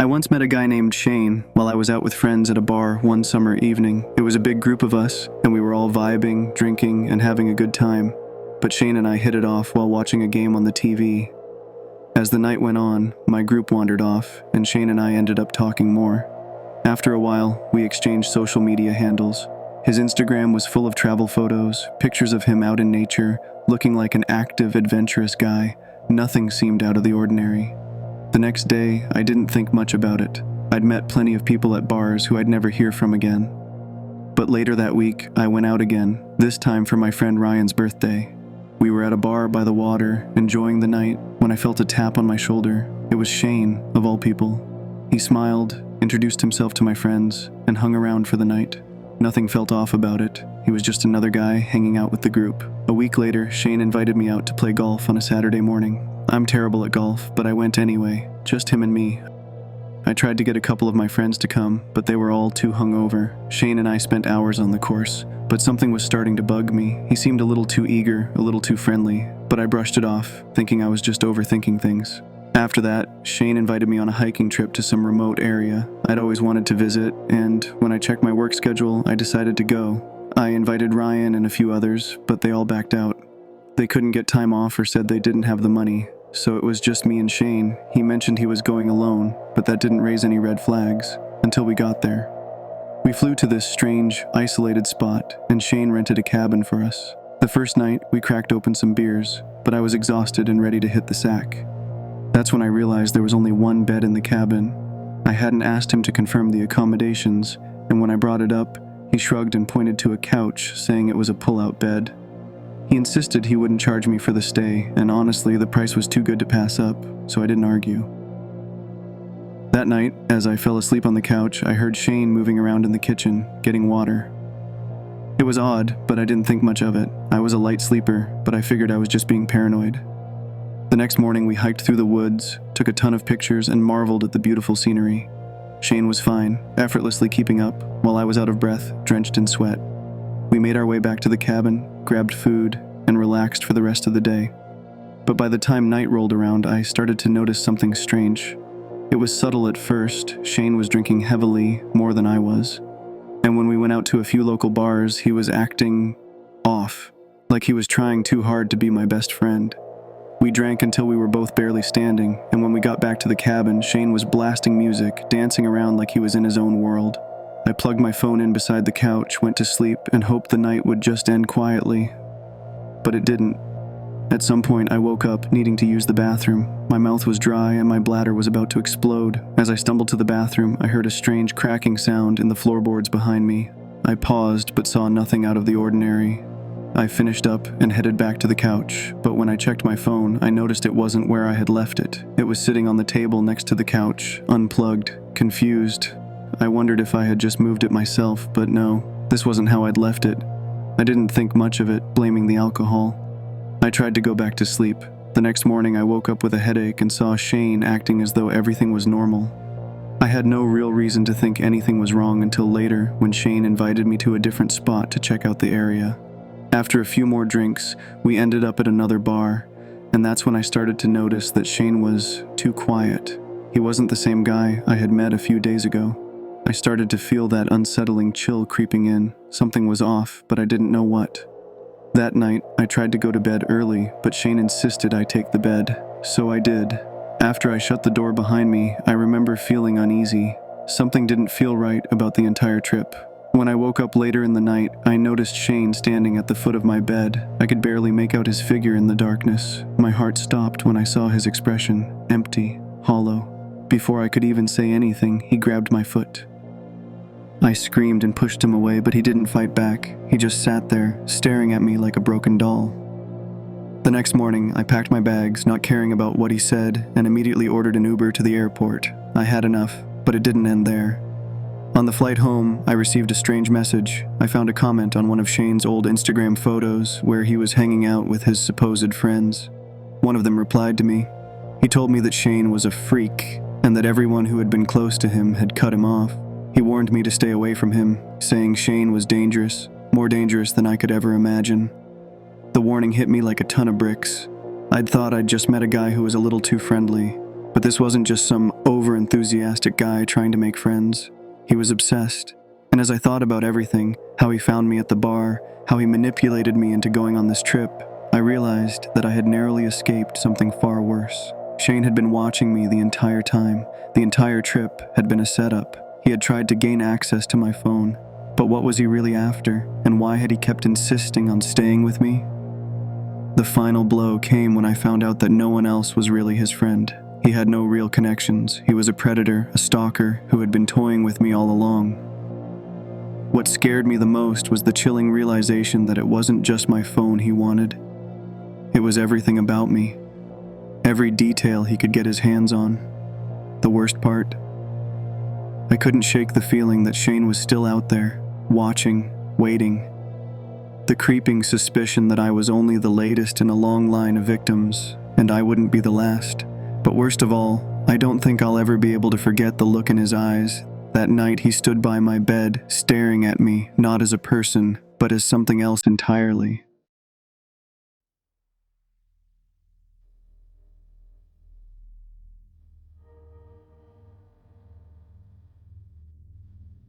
I once met a guy named Shane while I was out with friends at a bar one summer evening. It was a big group of us, and we were all vibing, drinking, and having a good time. But Shane and I hit it off while watching a game on the TV. As the night went on, my group wandered off, and Shane and I ended up talking more. After a while, we exchanged social media handles. His Instagram was full of travel photos, pictures of him out in nature, looking like an active, adventurous guy. Nothing seemed out of the ordinary. The next day, I didn't think much about it. I'd met plenty of people at bars who I'd never hear from again. But later that week, I went out again, this time for my friend Ryan's birthday. We were at a bar by the water, enjoying the night, when I felt a tap on my shoulder. It was Shane, of all people. He smiled, introduced himself to my friends, and hung around for the night. Nothing felt off about it. He was just another guy hanging out with the group. A week later, Shane invited me out to play golf on a Saturday morning. I'm terrible at golf, but I went anyway, just him and me. I tried to get a couple of my friends to come, but they were all too hungover. Shane and I spent hours on the course, but something was starting to bug me. He seemed a little too eager, a little too friendly, but I brushed it off, thinking I was just overthinking things. After that, Shane invited me on a hiking trip to some remote area I'd always wanted to visit, and when I checked my work schedule, I decided to go. I invited Ryan and a few others, but they all backed out. They couldn't get time off or said they didn't have the money, so it was just me and Shane. He mentioned he was going alone, but that didn't raise any red flags until we got there. We flew to this strange, isolated spot, and Shane rented a cabin for us. The first night, we cracked open some beers, but I was exhausted and ready to hit the sack. That's when I realized there was only one bed in the cabin. I hadn't asked him to confirm the accommodations, and when I brought it up, he shrugged and pointed to a couch, saying it was a pull-out bed. He insisted he wouldn't charge me for the stay, and honestly, the price was too good to pass up, so I didn't argue. That night, as I fell asleep on the couch, I heard Shane moving around in the kitchen, getting water. It was odd, but I didn't think much of it. I was a light sleeper, but I figured I was just being paranoid. The next morning, we hiked through the woods, took a ton of pictures, and marveled at the beautiful scenery. Shane was fine, effortlessly keeping up, while I was out of breath, drenched in sweat. We made our way back to the cabin, grabbed food, and relaxed for the rest of the day. But by the time night rolled around, I started to notice something strange. It was subtle at first. Shane was drinking heavily, more than I was. And when we went out to a few local bars, he was acting off, like he was trying too hard to be my best friend. We drank until we were both barely standing, and when we got back to the cabin, Shane was blasting music, dancing around like he was in his own world. I plugged my phone in beside the couch, went to sleep, and hoped the night would just end quietly. But it didn't. At some point, I woke up, needing to use the bathroom. My mouth was dry, and my bladder was about to explode. As I stumbled to the bathroom, I heard a strange cracking sound in the floorboards behind me. I paused, but saw nothing out of the ordinary. I finished up and headed back to the couch, but when I checked my phone, I noticed it wasn't where I had left it. It was sitting on the table next to the couch, unplugged, confused. I wondered if I had just moved it myself, but no, this wasn't how I'd left it. I didn't think much of it, blaming the alcohol. I tried to go back to sleep. The next morning, I woke up with a headache and saw Shane acting as though everything was normal. I had no real reason to think anything was wrong until later, when Shane invited me to a different spot to check out the area. After a few more drinks, we ended up at another bar, and that's when I started to notice that Shane was too quiet. He wasn't the same guy I had met a few days ago. I started to feel that unsettling chill creeping in. Something was off, but I didn't know what. That night, I tried to go to bed early, but Shane insisted I take the bed, so I did. After I shut the door behind me, I remember feeling uneasy. Something didn't feel right about the entire trip. When I woke up later in the night, I noticed Shane standing at the foot of my bed. I could barely make out his figure in the darkness. My heart stopped when I saw his expression, empty, hollow. Before I could even say anything, he grabbed my foot. I screamed and pushed him away, but he didn't fight back. He just sat there, staring at me like a broken doll. The next morning, I packed my bags, not caring about what he said, and immediately ordered an Uber to the airport. I had enough, but it didn't end there. On the flight home, I received a strange message. I found a comment on one of Shane's old Instagram photos where he was hanging out with his supposed friends. One of them replied to me. He told me that Shane was a freak and that everyone who had been close to him had cut him off. He warned me to stay away from him, saying Shane was dangerous, more dangerous than I could ever imagine. The warning hit me like a ton of bricks. I'd thought I'd just met a guy who was a little too friendly, But this wasn't just some over-enthusiastic guy trying to make friends. He was obsessed. And as I thought about everything, how he found me at the bar, how he manipulated me into going on this trip, I realized that I had narrowly escaped something far worse. Shane had been watching me the entire time. The entire trip had been a setup. He had tried to gain access to my phone. But what was he really after, and why had he kept insisting on staying with me? The final blow came when I found out that no one else was really his friend. He had no real connections. He was a predator, a stalker, who had been toying with me all along. What scared me the most was the chilling realization that it wasn't just my phone he wanted. It was everything about me. Every detail he could get his hands on. The worst part? I couldn't shake the feeling that Shane was still out there, watching, waiting. The creeping suspicion that I was only the latest in a long line of victims, and I wouldn't be the last. But worst of all, I don't think I'll ever be able to forget the look in his eyes. That night he stood by my bed, staring at me, not as a person, but as something else entirely.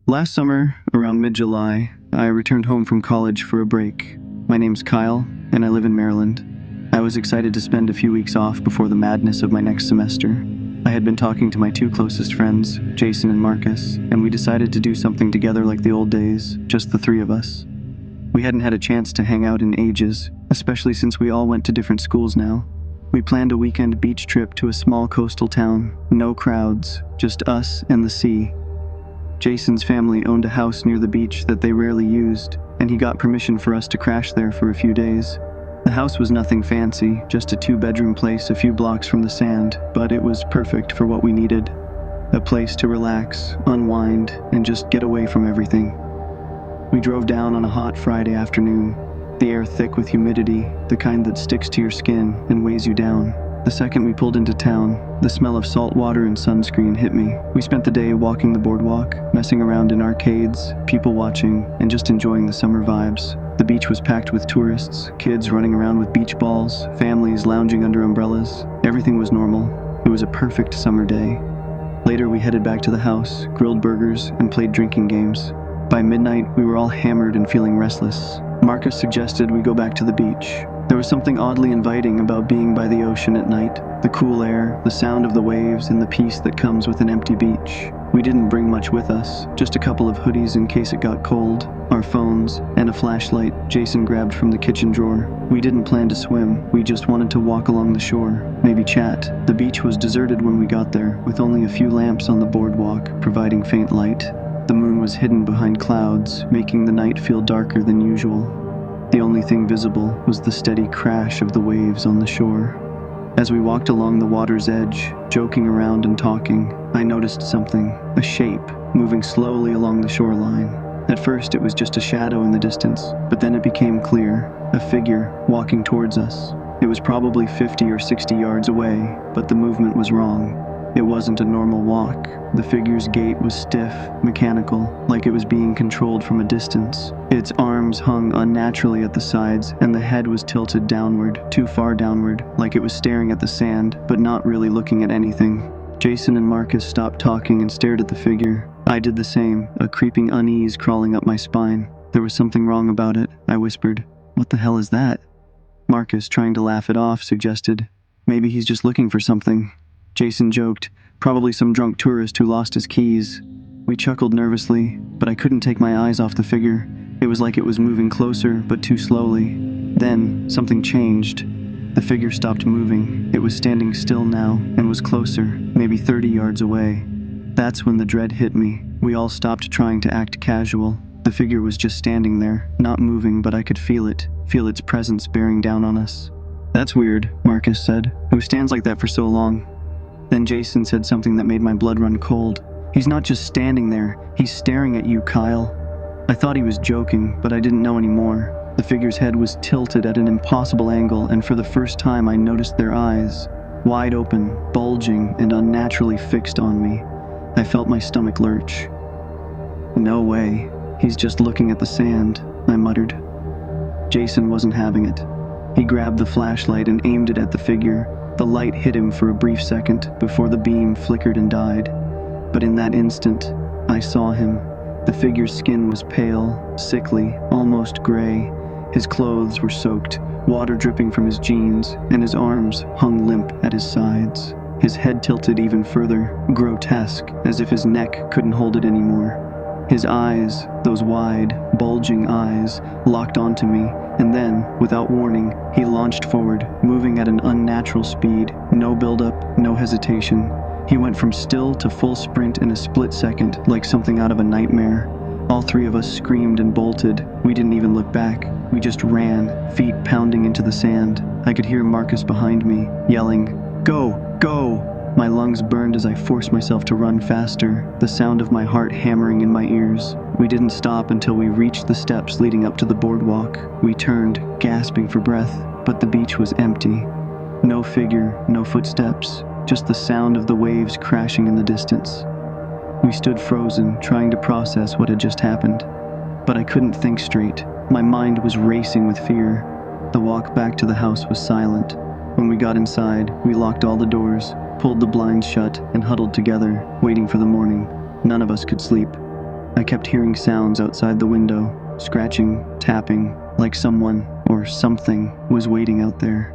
Last summer, around mid-July, I returned home from college for a break. My name's Kyle, and I live in Maryland. I was excited to spend a few weeks off before the madness of my next semester. I had been talking to my two closest friends, Jason and Marcus, and we decided to do something together like the old days, just the three of us. We hadn't had a chance to hang out in ages, especially since we all went to different schools now. We planned a weekend beach trip to a small coastal town, no crowds, just us and the sea. Jason's family owned a house near the beach that they rarely used, and he got permission for us to crash there for a few days. The house was nothing fancy, just a two-bedroom place a few blocks from the sand, but it was perfect for what we needed. A place to relax, unwind, and just get away from everything. We drove down on a hot Friday afternoon, the air thick with humidity, the kind that sticks to your skin and weighs you down. The second we pulled into town, the smell of salt water and sunscreen hit me. We spent the day walking the boardwalk, messing around in arcades, people watching, and just enjoying the summer vibes. The beach was packed with tourists, kids running around with beach balls, families lounging under umbrellas. Everything was normal. It was a perfect summer day. Later, we headed back to the house, grilled burgers, and played drinking games. By midnight, we were all hammered and feeling restless. Marcus suggested we go back to the beach. There was something oddly inviting about being by the ocean at night. The cool air, the sound of the waves, and the peace that comes with an empty beach. We didn't bring much with us, just a couple of hoodies in case it got cold, our phones, and a flashlight Jason grabbed from the kitchen drawer. We didn't plan to swim, we just wanted to walk along the shore, maybe chat. The beach was deserted when we got there, with only a few lamps on the boardwalk, providing faint light. The moon was hidden behind clouds, making the night feel darker than usual. The only thing visible was the steady crash of the waves on the shore. As we walked along the water's edge, joking around and talking, I noticed something, a shape, moving slowly along the shoreline. At first it was just a shadow in the distance, but then it became clear, a figure walking towards us. It was probably 50 or 60 yards away, but the movement was wrong. It wasn't a normal walk. The figure's gait was stiff, mechanical, like it was being controlled from a distance. Its arms hung unnaturally at the sides, and the head was tilted downward, too far downward, like it was staring at the sand, but not really looking at anything. Jason and Marcus stopped talking and stared at the figure. I did the same, a creeping unease crawling up my spine. There was something wrong about it, I whispered. "What the hell is that?" Marcus, trying to laugh it off, suggested, "Maybe he's just looking for something." Jason joked, "Probably some drunk tourist who lost his keys." We chuckled nervously, but I couldn't take my eyes off the figure. It was like it was moving closer, but too slowly. Then, something changed. The figure stopped moving. It was standing still now, and was closer, maybe 30 yards away. That's when the dread hit me. We all stopped trying to act casual. The figure was just standing there, not moving, but I could feel its presence bearing down on us. "That's weird," Marcus said. "Who stands like that for so long?" Then Jason said something that made my blood run cold. "He's not just standing there, he's staring at you, Kyle." I thought he was joking, but I didn't know anymore. The figure's head was tilted at an impossible angle, and for the first time I noticed their eyes. Wide open, bulging, and unnaturally fixed on me. I felt my stomach lurch. "No way, he's just looking at the sand," I muttered. Jason wasn't having it. He grabbed the flashlight and aimed it at the figure. The light hit him for a brief second before the beam flickered and died. But in that instant, I saw him. The figure's skin was pale, sickly, almost gray. His clothes were soaked, water dripping from his jeans, and his arms hung limp at his sides. His head tilted even further, grotesque, as if his neck couldn't hold it anymore. His eyes, those wide, bulging eyes, locked onto me, and then, without warning, he launched forward, moving at an unnatural speed. No build-up, no hesitation. He went from still to full sprint in a split second, like something out of a nightmare. All three of us screamed and bolted. We didn't even look back. We just ran, feet pounding into the sand. I could hear Marcus behind me, yelling, "Go! Go!" My lungs burned as I forced myself to run faster, the sound of my heart hammering in my ears. We didn't stop until we reached the steps leading up to the boardwalk. We turned, gasping for breath, but the beach was empty. No figure, no footsteps, just the sound of the waves crashing in the distance. We stood frozen, trying to process what had just happened. But I couldn't think straight. My mind was racing with fear. The walk back to the house was silent. When we got inside, we locked all the doors, pulled the blinds shut, and huddled together, waiting for the morning. None of us could sleep. I kept hearing sounds outside the window, scratching, tapping, like someone, or something, was waiting out there.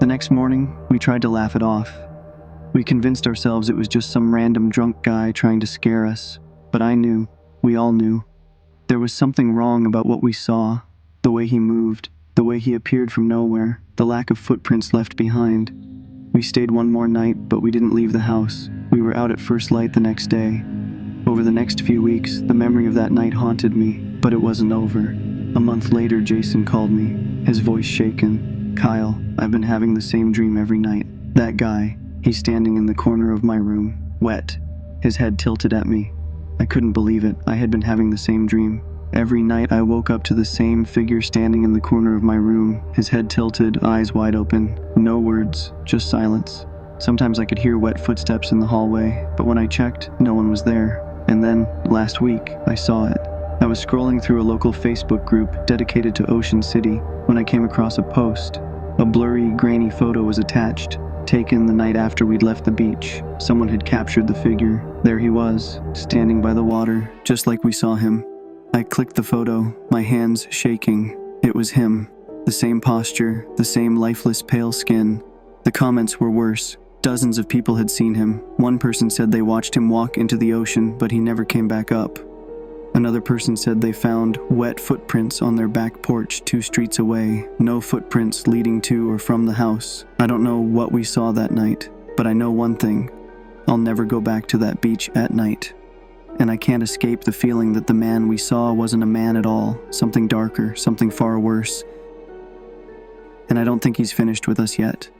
The next morning, we tried to laugh it off. We convinced ourselves it was just some random drunk guy trying to scare us. But I knew, we all knew. There was something wrong about what we saw. The way he moved, the way he appeared from nowhere, the lack of footprints left behind. We stayed one more night, but we didn't leave the house. We were out at first light the next day. Over the next few weeks, the memory of that night haunted me, but it wasn't over. A month later, Jason called me, his voice shaken. "Kyle, I've been having the same dream every night. That guy, he's standing in the corner of my room, wet, his head tilted at me." I couldn't believe it. I had been having the same dream. Every night I woke up to the same figure standing in the corner of my room, his head tilted, eyes wide open. No words, just silence. Sometimes I could hear wet footsteps in the hallway, but when I checked, no one was there. And then, last week, I saw it. I was scrolling through a local Facebook group dedicated to Ocean City when I came across a post. A blurry, grainy photo was attached, taken the night after we'd left the beach. Someone had captured the figure. There he was, standing by the water, just like we saw him. I clicked the photo, my hands shaking. It was him. The same posture, the same lifeless pale skin. The comments were worse. Dozens of people had seen him. One person said they watched him walk into the ocean, but he never came back up. Another person said they found wet footprints on their back porch 2 streets away, no footprints leading to or from the house. I don't know what we saw that night, but I know one thing. I'll never go back to that beach at night. And I can't escape the feeling that the man we saw wasn't a man at all, something darker, something far worse. And I don't think he's finished with us yet.